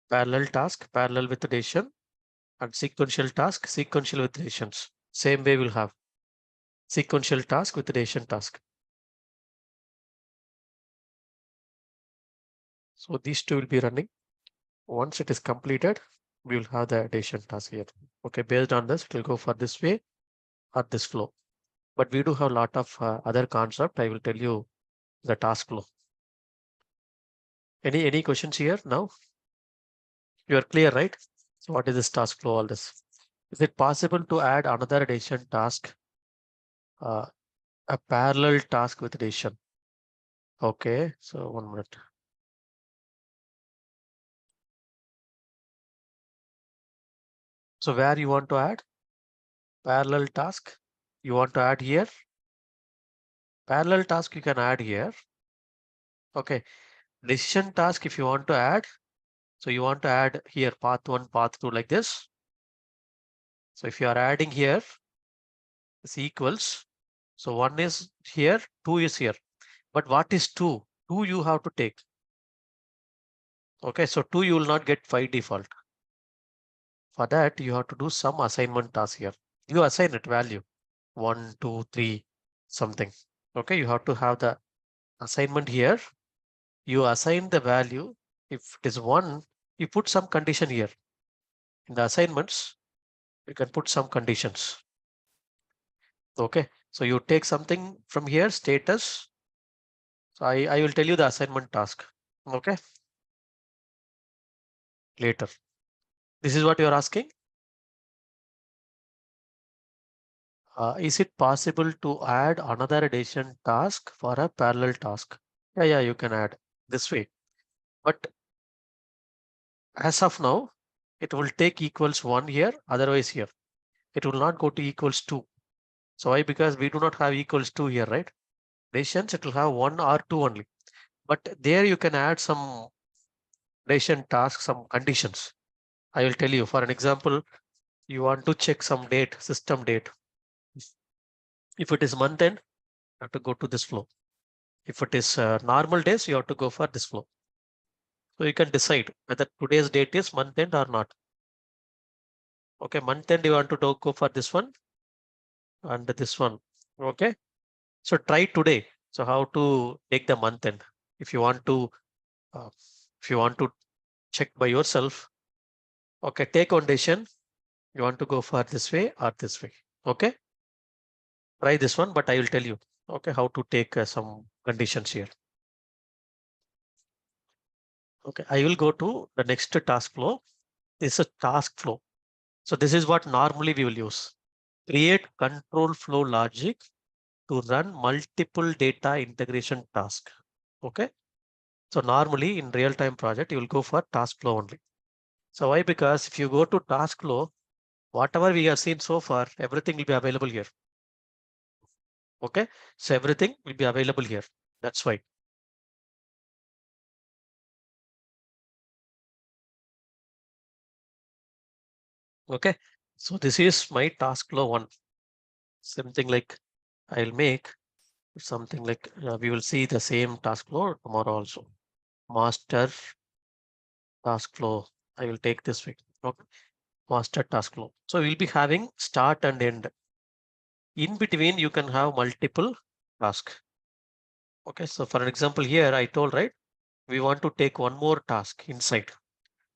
parallel with relation, and sequential task, sequential with relations. Same way we'll have sequential task with relation task. So these two will be running. Once it is completed, we will have the addition task here. Okay, based on this, it will go for this way or this flow. But we do have a lot of other concept. I will tell you the task flow. Any questions here now? You are clear, right? So what is this task flow? All this. Is it possible to add another addition task? A parallel task with addition. Okay, so 1 minute. So where you want to add parallel task? You want to add here? Parallel task you can add here. Okay, decision task if you want to add. So you want to add here path 1, path 2 like this. So if you are adding here, this equals. So 1 is here, 2 is here. But what is 2? 2 you have to take. Okay, so 2 you will not get 5 default. For that, you have to do some assignment task here. You assign it value 1, 2, 3, something. Okay, you have to have the assignment here. You assign the value. If it is 1, you put some condition here. In the assignments, you can put some conditions. Okay, so you take something from here, status. So I will tell you the assignment task. Okay. Later. This is what you are asking. Is it possible to add another addition task for a parallel task? Yeah, you can add this way. But as of now, it will take equals 1 here, otherwise here. It will not go to equals 2. So why? Because we do not have equals 2 here, right? Additions, it will have 1 or 2 only. But there you can add some addition task, some conditions. I will tell you, for an example, you want to check some date, system date. If it is month end, you have to go to this flow. If it is normal days, you have to go for this flow. So you can decide whether today's date is month end or not. Okay, month end you want to go for this one and this one. Okay, so try today. So how to take the month end? If you want to, uh, if you want to check by yourself, okay, take one decision. You want to go for this way or this way. Okay, try this one, but I will tell you, okay, how to take some conditions here. Okay, I will go to the next task flow. This is a task flow. So this is what normally we will use. Create control flow logic to run multiple data integration task. Okay. So normally in real-time project, you will go for task flow only. So why? Because if you go to task flow, whatever we have seen so far, everything will be available here. Okay. So everything will be available here. That's why. Okay. So this is my task flow one. Something like I'll make something like we will see the same task flow tomorrow also. Master task flow. I will take this way. Okay. Master task flow. So we'll be having start and end. In between, you can have multiple tasks. Okay. So for an example here, I told, right, we want to take one more task inside.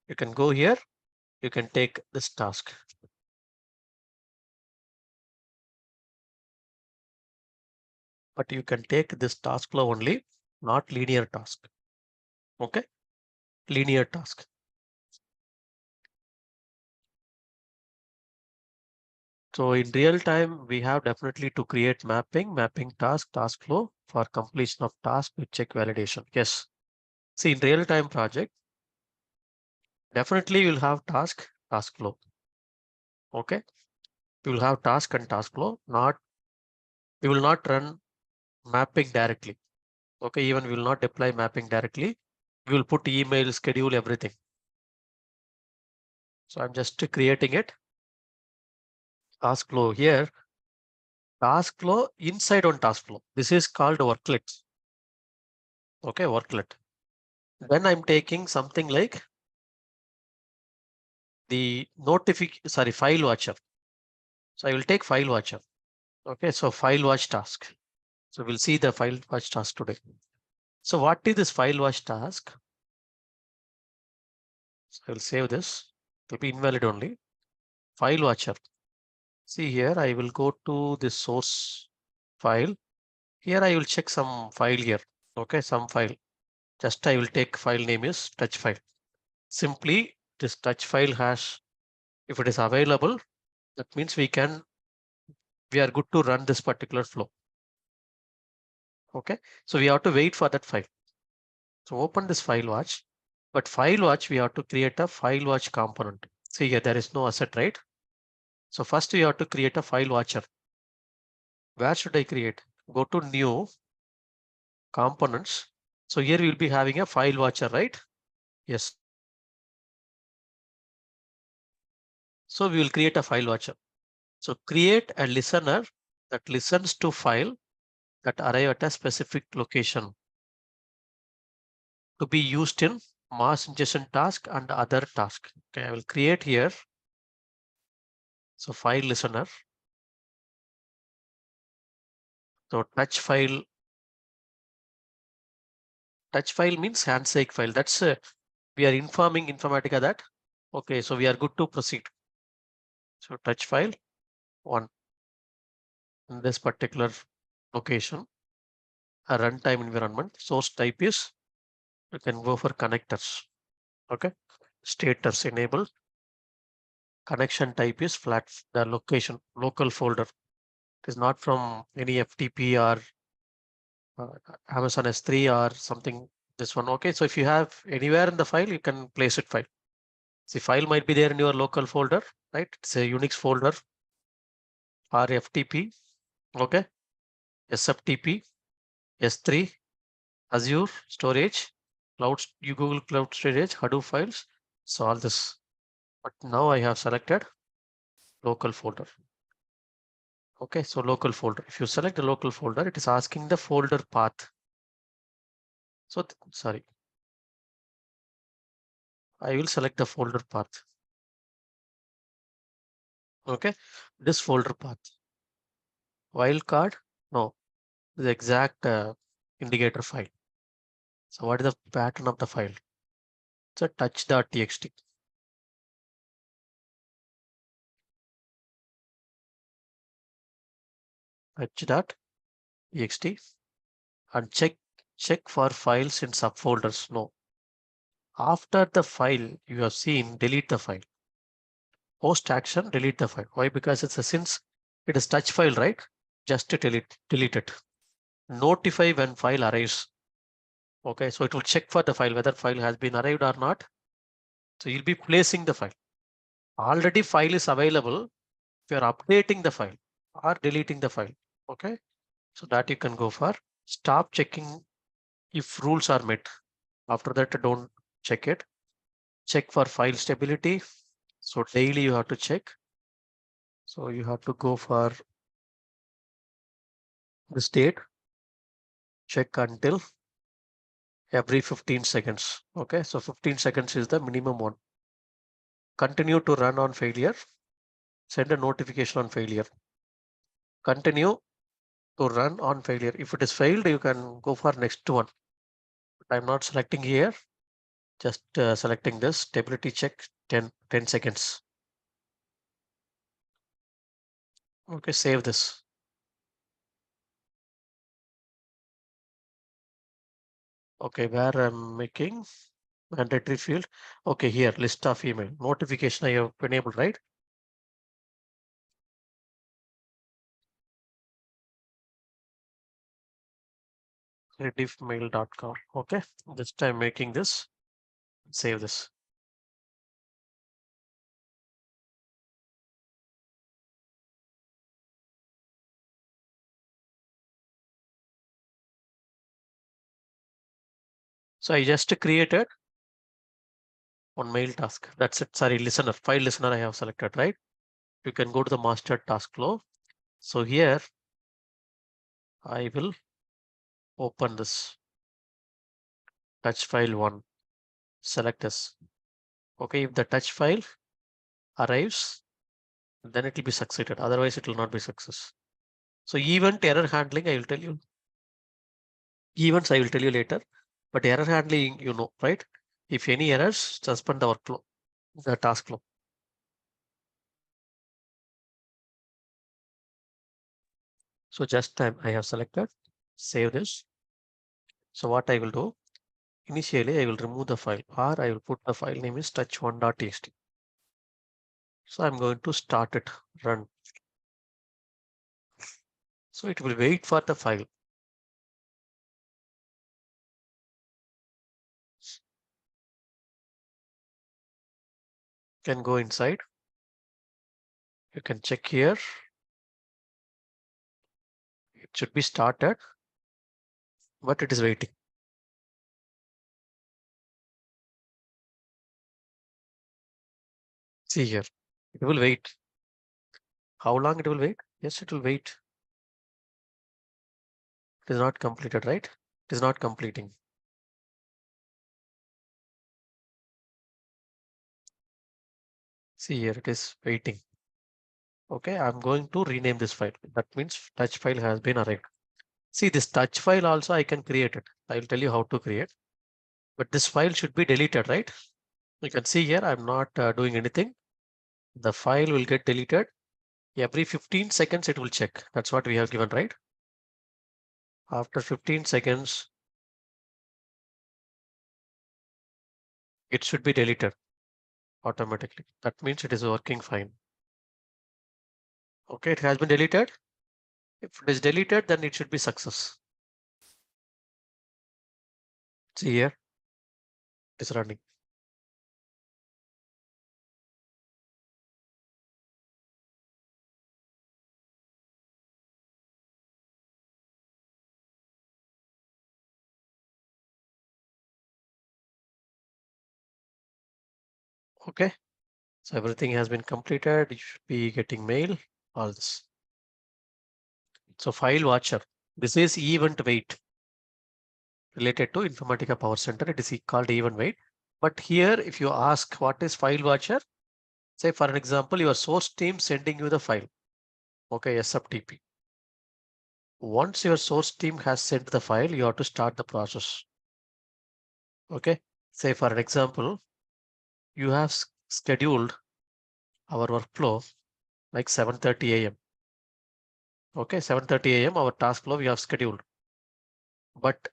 You can go here. You can take this task. But you can take this task flow only, not linear task. Okay. Linear task. So in real time, we have definitely to create mapping task, task flow for completion of task with check validation. Yes. See, in real time project, definitely you'll have task, task flow. Okay. You will have task and task flow, not, we will not run mapping directly. Okay. Even we will not deploy mapping directly. We will put email, schedule, everything. So I'm just creating it. Task flow here. Task flow inside on task flow. This is called worklet. Okay, worklet. Then I'm taking something like the file watcher. So I will take file watcher. Okay, so file watch task. So we'll see the file watch task today. So what is this file watch task? So I will save this. It will be invalid only. File watcher. See here, I will go to the source file. Here I will check some file here. Okay, some file. Just I will take file name is touch file. Simply this touch file has, if it is available, that means we are good to run this particular flow. Okay, so we have to wait for that file. So open this file watch, but file watch, we have to create a file watch component. See here, there is no asset, right? So first we have to create a file watcher. Where should I create? Go to new components. So here we'll be having a file watcher, right? Yes. So we will create a file watcher. So create a listener that listens to file that arrive at a specific location to be used in mass ingestion task and other task. Okay, I will create here. So file listener. So touch file means handshake file. That's we are informing Informatica that. Okay, so we are good to proceed. So touch file one in this particular location. a runtime environment. Source type is, you can go for connectors. Okay. Status enabled. Connection type is flat, the location, local folder. It is not from any FTP or Amazon S3 or something. This one. Okay. So if you have anywhere in the file, you can place it file. The file might be there in your local folder, right? It's a Unix folder or FTP. Okay. SFTP, S3, Azure storage, Google Cloud Storage, Hadoop files. So all this. But now I have selected local folder. Okay, so local folder. If you select the local folder, it is asking the folder path. So sorry, I will select the folder path. Okay, this folder path. Wildcard, no, the exact indicator file. So what is the pattern of the file? It's a touch.txt. Touch.txt and check for files in subfolders. No. After the file you have seen, delete the file. Post action, delete the file. Why? Because it's a since it is touch file, right? Just to delete it. Notify when file arrives. Okay, so it will check for the file whether file has been arrived or not. So you'll be placing the file. Already file is available. If you're updating the file or deleting the file. Okay, so that you can go for. Stop checking if rules are met. After that, don't check it. Check for file stability. So daily you have to check. So you have to go for the state. Check until every 15 seconds. Okay, so 15 seconds is the minimum one. Continue to run on failure. Send a notification on failure. Continue to run on failure. If it is failed, you can go for next one. But I'm not selecting here. Just selecting this stability check 10 seconds. Okay, save this. Okay, where I'm making mandatory field. Okay, here list of email notification I have enabled, right? rediffmail.com. Okay, this time making this. Save this. So I just created one mail task. That's it. Sorry, listener, file listener I have selected, right? You can go to the master task flow. So here I will open this touch file one, select this. Okay, if the touch file arrives, then it will be succeeded. Otherwise, it will not be success. So event error handling, I will tell you. Events I will tell you later. But error handling, you know, right? If any errors, suspend the workflow, the task flow. So just time I have selected, save this. So what I will do, initially I will remove the file or I will put the file name is touch1.txt. So I'm going to start it, run. So it will wait for the file. You can go inside. You can check here. It should be started, but it is waiting. See here, it will wait. How long it will wait? Yes, it will wait. It is not completed, right? It is not completing. See here, it is waiting. Okay, I'm going to rename this file. That means touch file has been arrived. See this touch file also I can create it. I will tell you how to create. But this file should be deleted, right? You can see here, I'm not doing anything. The file will get deleted. Every 15 seconds it will check. That's what we have given, right? After 15 seconds, it should be deleted automatically. That means it is working fine. Okay, it has been deleted. If it is deleted, then it should be success. See here, it is running. Okay, so everything has been completed. You should be getting mail, all this. So file watcher, this is event wait related to Informatica Power Center. It is called event wait. But here, if you ask what is file watcher, say for an example, your source team sending you the file. Okay, SFTP. Once your source team has sent the file, you have to start the process. Okay, say for an example, you have scheduled our workflow like 7:30 a.m. Okay, 7:30 a.m. our task flow we have scheduled, but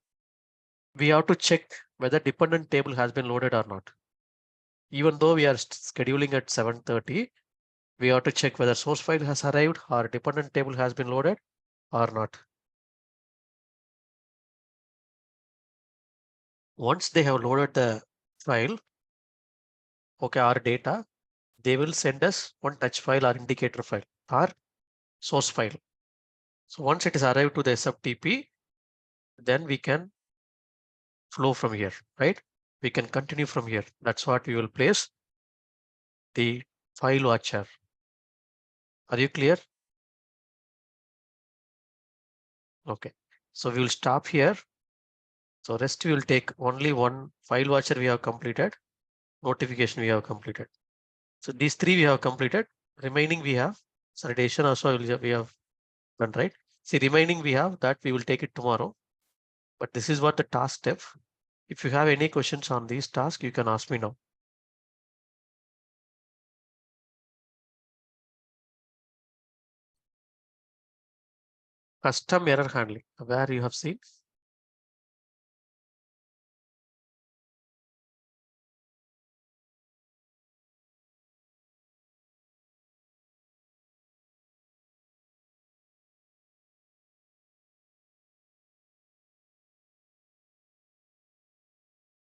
we have to check whether dependent table has been loaded or not. Even though we are scheduling at 7:30, we have to check whether source file has arrived or dependent table has been loaded or not. Once they have loaded the file, okay, our data, they will send us one touch file or indicator file or source file. So once it is arrived to the SFTP, then we can flow from here, right? We can continue from here. That's what we will place the file watcher. Are you clear? Okay. So we will stop here. So rest we will take only one file watcher we have completed, notification we have completed. So these three we have completed. Remaining we have sanitation also we have done, right? See, remaining we have that we will take it tomorrow. But this is what the task step. If you have any questions on these tasks, you can ask me now. Custom error handling, where you have seen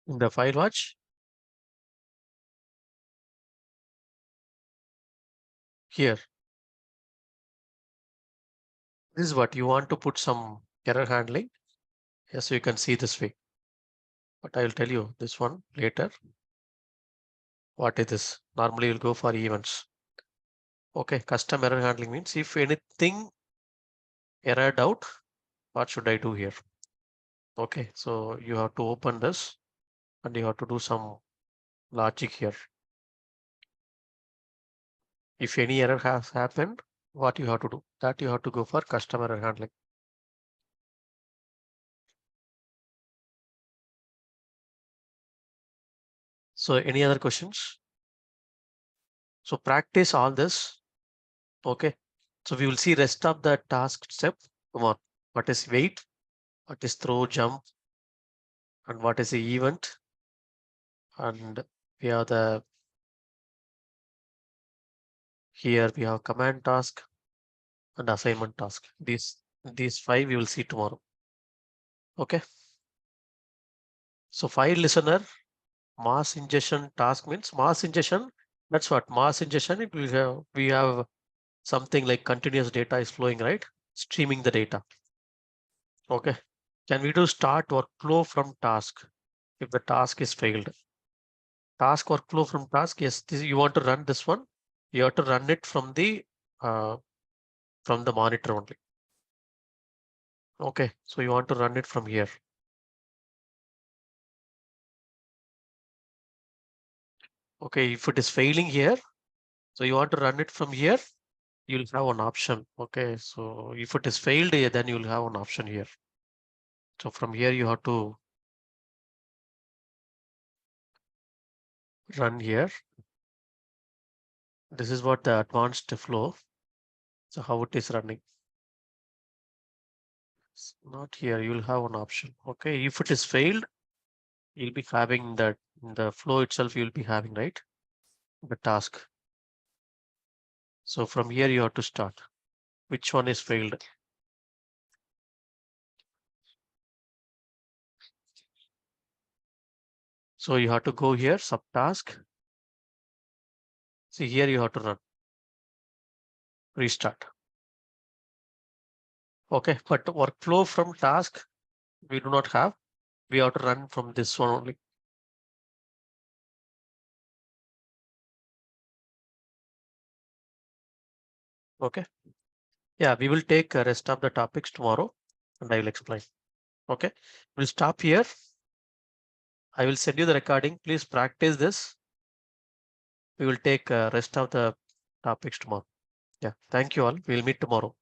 in the file watch here. This is what you want to put some error handling. Yes, you can see this way, but I will tell you this one later. What is this? Normally you'll go for events. Okay, custom error handling means if anything errored out, what should I do here? Okay, so you have to open this and you have to do some logic here. If any error has happened, what you have to do? That you have to go for custom error handling. So any other questions? So practice all this. Okay. So we will see rest of the task step. Come on. What is wait? What is throw, jump? And what is the event? And we have the here we have command task and assignment task. These five we will see tomorrow. Okay. So file listener, mass ingestion task means mass ingestion. That's what mass ingestion. It will have we have something like continuous data is flowing, right? Streaming the data. Okay. Can we do start workflow from task if the task is failed? Task workflow from task. Yes, you want to run this one. You have to run it uh, from the monitor only. Okay, so you want to run it from here. Okay, if it is failing here, so you want to run it from here, you'll have an option. Okay, so if it is failed, then you'll have an option here. So from here, you have to run here. This is what the advanced flow. So how it is running. Not here. You'll have an option. Okay. If it is failed, you'll be having that in the flow itself, you'll be having, right? The task. So from here, you have to start. Which one is failed? So you have to go here, subtask. See here, you have to run, restart. Okay. But workflow from task, we do not have. We have to run from this one only. Okay. Yeah, we will take rest of the topics tomorrow and I will explain. Okay. We'll stop here. I will send you the recording. Please practice this. We will take rest of the topics tomorrow. Yeah. Thank you all. We'll meet tomorrow.